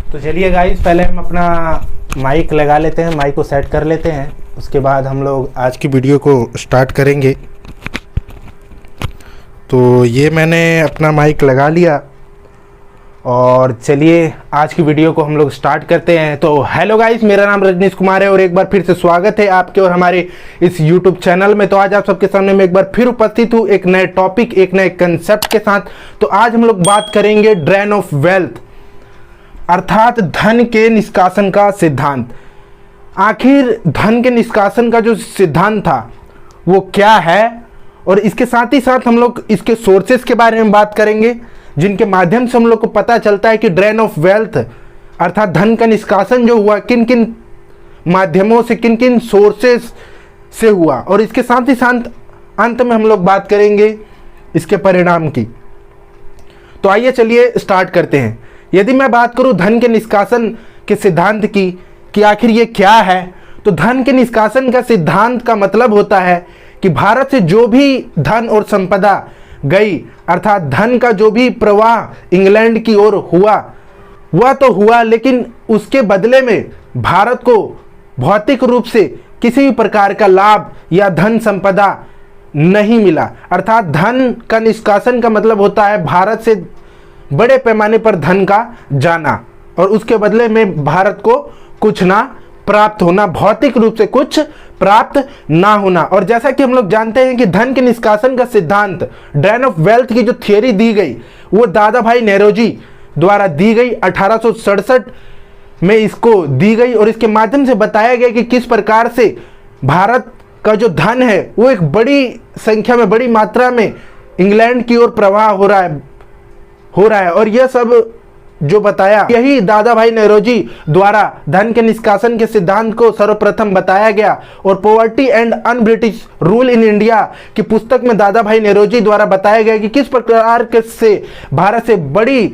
तो चलिए गाइस, पहले हम अपना माइक लगा लेते हैं, माइक को सेट कर लेते हैं, उसके बाद हम लोग आज की वीडियो को स्टार्ट करेंगे। तो ये मैंने अपना माइक लगा लिया और चलिए आज की वीडियो को हम लोग स्टार्ट करते हैं। तो हेलो गाइस, मेरा नाम रजनीश कुमार है और एक बार फिर से स्वागत है आपके और हमारे इस यूट्यूब चैनल में। तो आज आप सबके सामने मैं एक बार फिर उपस्थित हूँ एक नए टॉपिक, एक नए कंसेप्ट के साथ। तो आज हम लोग बात करेंगे ड्रेन ऑफ वेल्थ, अर्थात धन के निष्कासन का सिद्धांत। आखिर धन के निष्कासन का जो सिद्धांत था वो क्या है, और इसके साथ ही साथ हम लोग इसके सोर्सेस के बारे में बात करेंगे, जिनके माध्यम से हम लोग को पता चलता है कि ड्रेन ऑफ वेल्थ अर्थात धन का निष्कासन जो हुआ किन किन माध्यमों से, किन किन सोर्सेस से हुआ। और इसके साथ ही साथ अंत में हम लोग बात करेंगे इसके परिणाम की। तो आइए चलिए स्टार्ट करते हैं। यदि मैं बात करूं धन के निष्कासन के सिद्धांत की कि आखिर ये क्या है, तो धन के निष्कासन का सिद्धांत का मतलब होता है कि भारत से जो भी धन और संपदा गई, अर्थात धन का जो भी प्रवाह इंग्लैंड की ओर हुआ वह तो हुआ, लेकिन उसके बदले में भारत को भौतिक रूप से किसी भी प्रकार का लाभ या धन संपदा नहीं मिला। अर्थात धन का निष्कासन का मतलब होता है भारत से बड़े पैमाने पर धन का जाना और उसके बदले में भारत को कुछ ना प्राप्त होना, भौतिक रूप से कुछ प्राप्त ना होना। और जैसा कि हम लोग जानते हैं कि धन के निष्कासन का सिद्धांत, ड्रेन ऑफ वेल्थ की जो थियरी दी गई वो दादा भाई नौरोजी द्वारा दी गई, 1867 में इसको दी गई। और इसके माध्यम से बताया गया कि किस प्रकार से भारत का जो धन है वो एक बड़ी संख्या में, बड़ी मात्रा में इंग्लैंड की ओर प्रवाह हो रहा है। और यह सब जो बताया, यही दादा भाई नौरोजी द्वारा धन के निष्कासन के सिद्धांत को सर्वप्रथम बताया गया। और poverty and un British rule in India की पुस्तक में दादा भाई नौरोजी द्वारा बताया गया कि किस प्रकार से भारत से बड़ी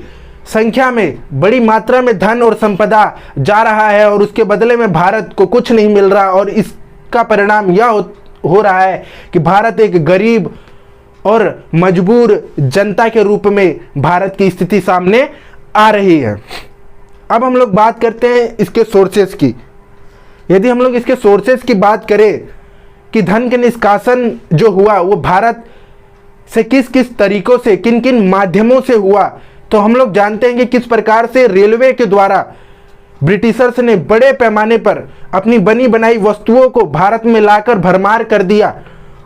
संख्या में, बड़ी मात्रा में धन और संपदा जा रहा है और उसके बदले में भारत को कुछ नहीं मिल रहा। और इसका परिणाम यह हो रहा है कि भारत एक गरीब और मजबूर जनता के रूप में भारत की स्थिति सामने आ रही है। अब हम लोग बात करते हैं इसके सोर्सेस की। यदि हम लोग इसके सोर्सेस की बात करें कि धन के निष्कासन जो हुआ वो भारत से किस किस तरीकों से, किन किन माध्यमों से हुआ, तो हम लोग जानते हैं कि किस प्रकार से रेलवे के द्वारा ब्रिटिशर्स ने बड़े पैमाने पर अपनी बनी बनाई वस्तुओं को भारत में लाकर भरमार कर दिया।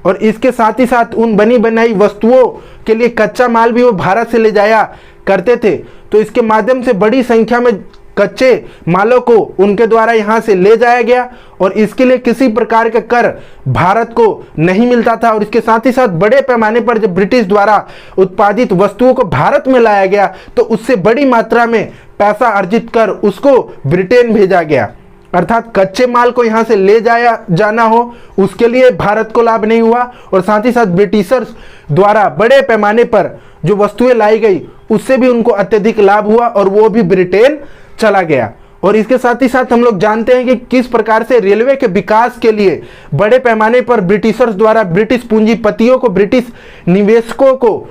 और इसके साथ ही साथ उन बनी बनाई वस्तुओं के लिए कच्चा माल भी वो भारत से ले जाया करते थे। तो इसके माध्यम से बड़ी संख्या में कच्चे मालों को उनके द्वारा यहाँ से ले जाया गया और इसके लिए किसी प्रकार का कर भारत को नहीं मिलता था। और इसके साथ ही साथ बड़े पैमाने पर जब ब्रिटिश द्वारा उत्पादित वस्तुओं को भारत में लाया गया तो उससे बड़ी मात्रा में पैसा अर्जित कर उसको ब्रिटेन भेजा गया। अर्थात कच्चे माल को यहाँ से ले जाना हो उसके लिए भारत को लाभ नहीं हुआ, और साथ ही साथ ब्रिटिशर्स द्वारा बड़े पैमाने पर जो वस्तुएं लाई गई उससे भी उनको अत्यधिक लाभ हुआ और वो भी ब्रिटेन चला गया। और इसके साथ ही साथ हम लोग जानते हैं कि किस प्रकार से रेलवे के विकास के लिए बड़े पैमाने पर ब्रिटिशर्स द्वारा ब्रिटिश पूंजीपतियों को, ब्रिटिश निवेशकों को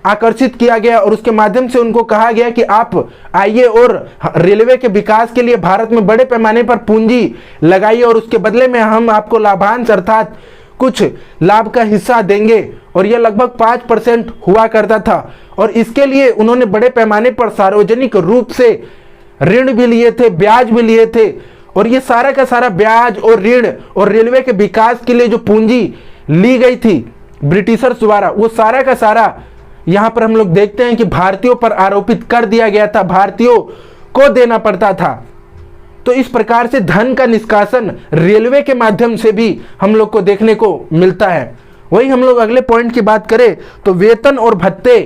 आकर्षित किया गया और उसके माध्यम से उनको कहा गया कि आप आइए और रेलवे के विकास के लिए भारत में बड़े पैमाने पर पूंजी लगाइए और उसके बदले में हम आपको लाभांश अर्थात कुछ लाभ का हिस्सा देंगे। और यह लगभग 5% हुआ करता था। और इसके लिए उन्होंने बड़े पैमाने पर सार्वजनिक रूप से ऋण भी लिए थे, ब्याज भी लिए थे। और ये सारा का सारा ब्याज और ऋण और रेलवे के विकास के लिए जो पूंजी ली गई थी ब्रिटिशर्स द्वारा, वो सारा का सारा यहाँ पर हम लोग देखते हैं कि भारतीयों पर आरोपित कर दिया गया था, भारतीयों को देना पड़ता था। तो इस प्रकार से धन का निष्कासन रेलवे के माध्यम से भी हम लोग को देखने को मिलता है। वही हम लोग अगले पॉइंट की बात करें तो वेतन और भत्ते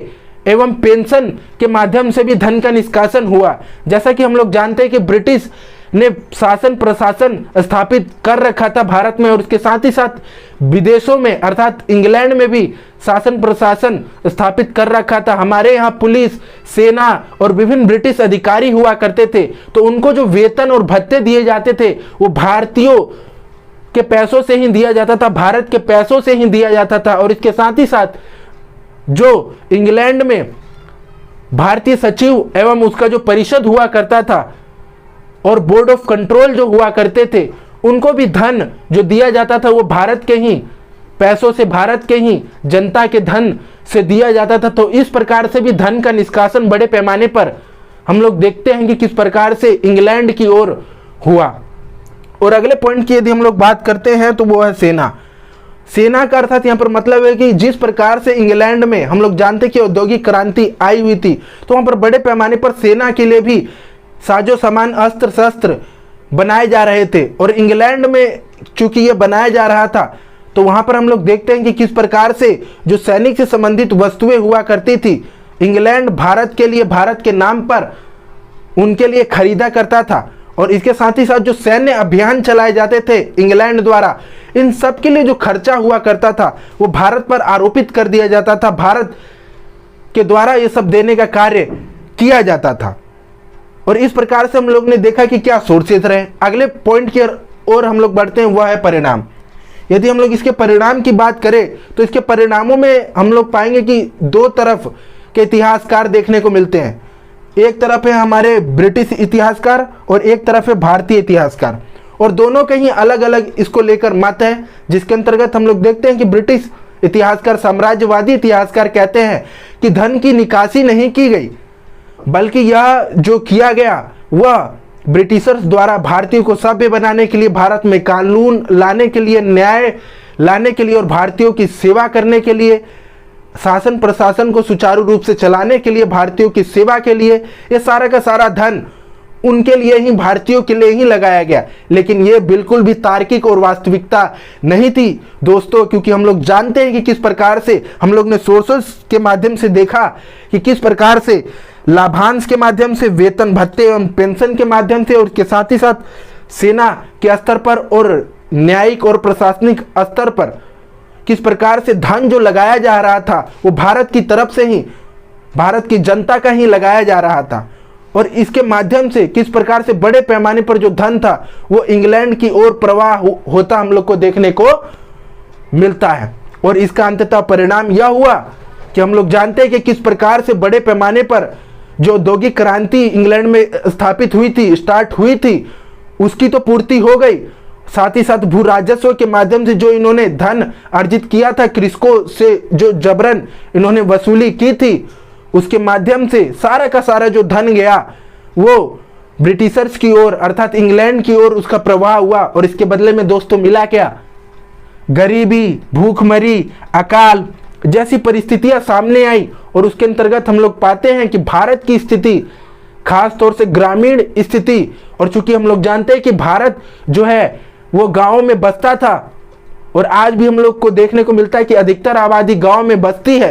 एवं पेंशन के माध्यम से भी धन का निष्कासन हुआ। जैसा कि हम लोग जानते हैं कि ब्रिटिश ने शासन प्रशासन स्थापित कर रखा था भारत में, और उसके साथ ही साथ विदेशों में अर्थात इंग्लैंड में भी शासन प्रशासन स्थापित कर रखा था। हमारे यहाँ पुलिस, सेना और विभिन्न ब्रिटिश अधिकारी हुआ करते थे। तो उनको जो वेतन और भत्ते दिए जाते थे वो भारतीयों के पैसों से ही दिया जाता था, भारत के पैसों से ही दिया जाता था। और इसके साथ ही साथ जो इंग्लैंड में भारतीय सचिव एवं उसका जो परिषद हुआ करता था और बोर्ड ऑफ कंट्रोल जो हुआ करते थे उनको भी धन जो दिया जाता था वो भारत के ही पैसों से, भारत के ही जनता के धन से दिया जाता था। तो इस प्रकार से भी धन का निष्कासन बड़े पैमाने पर हम लोग देखते हैं कि किस प्रकार से इंग्लैंड की ओर हुआ। और अगले पॉइंट की यदि हम लोग बात करते हैं तो वो है सेना। सेना का अर्थात यहाँ पर मतलब है कि जिस प्रकार से इंग्लैंड में हम लोग जानते कि औद्योगिक क्रांति आई हुई थी तो वहाँ पर बड़े पैमाने पर सेना के लिए भी साजो सामान, अस्त्र शस्त्र बनाए जा रहे थे। और इंग्लैंड में चूंकि ये बनाया जा रहा था तो वहाँ पर हम लोग देखते हैं कि किस प्रकार से जो सैनिक से संबंधित वस्तुएं हुआ करती थी इंग्लैंड भारत के लिए, भारत के नाम पर उनके लिए खरीदा करता था। और इसके साथ ही साथ जो सैन्य अभियान चलाए जाते थे इंग्लैंड द्वारा, इन सब के लिए जो खर्चा हुआ करता था वो भारत पर आरोपित कर दिया जाता था। भारत के द्वारा ये सब देने का कार्य किया जाता था। और इस प्रकार से हम लोग ने देखा कि क्या सोर्सेज रहे। अगले पॉइंट की ओर हम लोग बढ़ते हैं, वह है परिणाम। यदि हम लोग इसके परिणाम की बात करें तो इसके परिणामों में हम लोग पाएंगे कि दो तरफ के इतिहासकार देखने को मिलते हैं। एक तरफ है हमारे ब्रिटिश इतिहासकार और एक तरफ है भारतीय इतिहासकार, और दोनों के ही अलग अलग इसको लेकर मत है। जिसके अंतर्गत हम लोग देखते हैं कि ब्रिटिश इतिहासकार, साम्राज्यवादी इतिहासकार कहते हैं कि धन की निकासी नहीं की गई, बल्कि यह जो किया गया वह ब्रिटिशर्स द्वारा भारतीयों को सभ्य बनाने के लिए, भारत में कानून लाने के लिए, न्याय लाने के लिए और भारतीयों की सेवा करने के लिए, शासन प्रशासन को सुचारू रूप से चलाने के लिए, भारतीयों की सेवा के लिए, ये सारा का सारा धन उनके लिए ही, भारतीयों के लिए ही लगाया गया। लेकिन ये बिल्कुल भी तार्किक और वास्तविकता नहीं थी दोस्तों, क्योंकि हम लोग जानते हैं कि किस प्रकार से हम लोग ने सोर्सेस के माध्यम से देखा कि किस प्रकार से लाभांश के माध्यम से, वेतन भत्ते एवं पेंशन के माध्यम से, और के साथ ही साथ सेना के स्तर पर और न्यायिक और प्रशासनिक स्तर पर किस प्रकार से धन जो लगाया जा रहा था वो भारत की तरफ से ही, भारत की जनता का ही लगाया जा रहा था। और इसके माध्यम से किस प्रकार से बड़े पैमाने पर जो धन था वो इंग्लैंड की ओर प्रवाह होता हम लोग को देखने को मिलता है। और इसका अंततः परिणाम यह हुआ कि हम लोग जानते हैं कि किस प्रकार से बड़े पैमाने पर जो औद्योगिक क्रांति इंग्लैंड में स्थापित हुई थी, स्टार्ट हुई थी, उसकी तो पूर्ति हो गई। साथ ही साथ भू राजस्व के माध्यम से जो इन्होंने धन अर्जित किया था, कृषकों से जो जबरन इन्होंने वसूली की थी, उसके माध्यम से सारा का सारा जो धन गया वो ब्रिटिशर्स की ओर अर्थात इंग्लैंड की ओर उसका प्रवाह हुआ। और इसके बदले में दोस्तों मिला क्या? गरीबी, भूखमरी, अकाल जैसी परिस्थितियां सामने आई। और उसके अंतर्गत हम लोग पाते हैं कि भारत की स्थिति, खास तौर से ग्रामीण स्थिति, और चूंकि हम लोग जानते हैं कि भारत जो है वो गांव में बसता था, और आज भी हम लोग को देखने को मिलता है कि अधिकतर आबादी गांव में बसती है।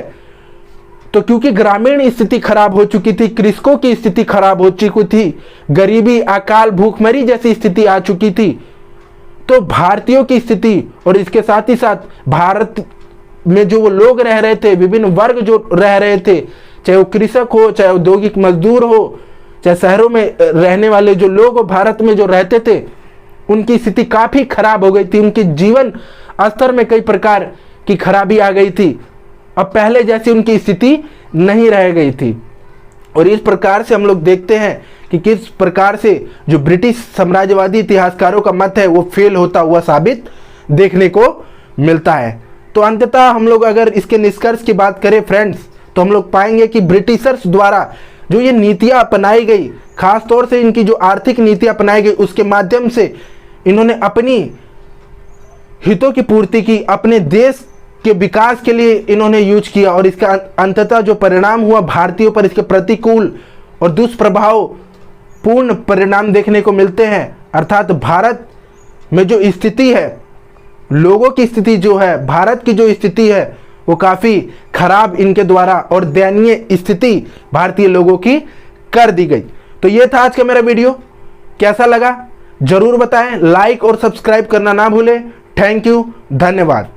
तो क्योंकि ग्रामीण स्थिति खराब हो चुकी थी, कृषकों की स्थिति खराब हो चुकी थी, गरीबी, अकाल, भूखमरी जैसी स्थिति आ चुकी थी, तो भारतीयों की स्थिति और इसके साथ ही साथ भारत में जो वो लोग रह रहे थे, विभिन्न वर्ग जो रह रहे थे, चाहे वो कृषक हो, चाहे औद्योगिक मजदूर हो, चाहे शहरों में रहने वाले जो लोग हो, भारत में जो रहते थे, उनकी स्थिति काफी खराब हो गई थी। उनके जीवन स्तर में कई प्रकार की खराबी आ गई थी। अब पहले जैसी उनकी स्थिति नहीं रह गई थी। और इस प्रकार से हम लोग देखते हैं कि किस प्रकार से जो ब्रिटिश साम्राज्यवादी इतिहासकारों का मत है वो फेल होता हुआ साबित देखने को मिलता है। तो अंततः हम लोग अगर इसके निष्कर्ष की बात करें फ्रेंड्स, तो हम लोग पाएंगे कि ब्रिटिशर्स द्वारा जो ये नीतियां अपनाई गई, खास तौर से इनकी जो आर्थिक नीतियां अपनाई गई, उसके माध्यम से इन्होंने अपनी हितों की पूर्ति की, अपने देश के विकास के लिए इन्होंने यूज किया। और इसका अंततः जो परिणाम हुआ भारतीयों पर, इसके प्रतिकूल और दुष्प्रभाव पूर्ण परिणाम देखने को मिलते हैं। अर्थात भारत में जो स्थिति है, लोगों की स्थिति जो है, भारत की जो स्थिति है वो काफ़ी खराब इनके द्वारा और दयनीय स्थिति भारतीय लोगों की कर दी गई। तो ये था आज का मेरा वीडियो, कैसा लगा जरूर बताएं, लाइक और सब्सक्राइब करना ना भूलें। थैंक यू, धन्यवाद।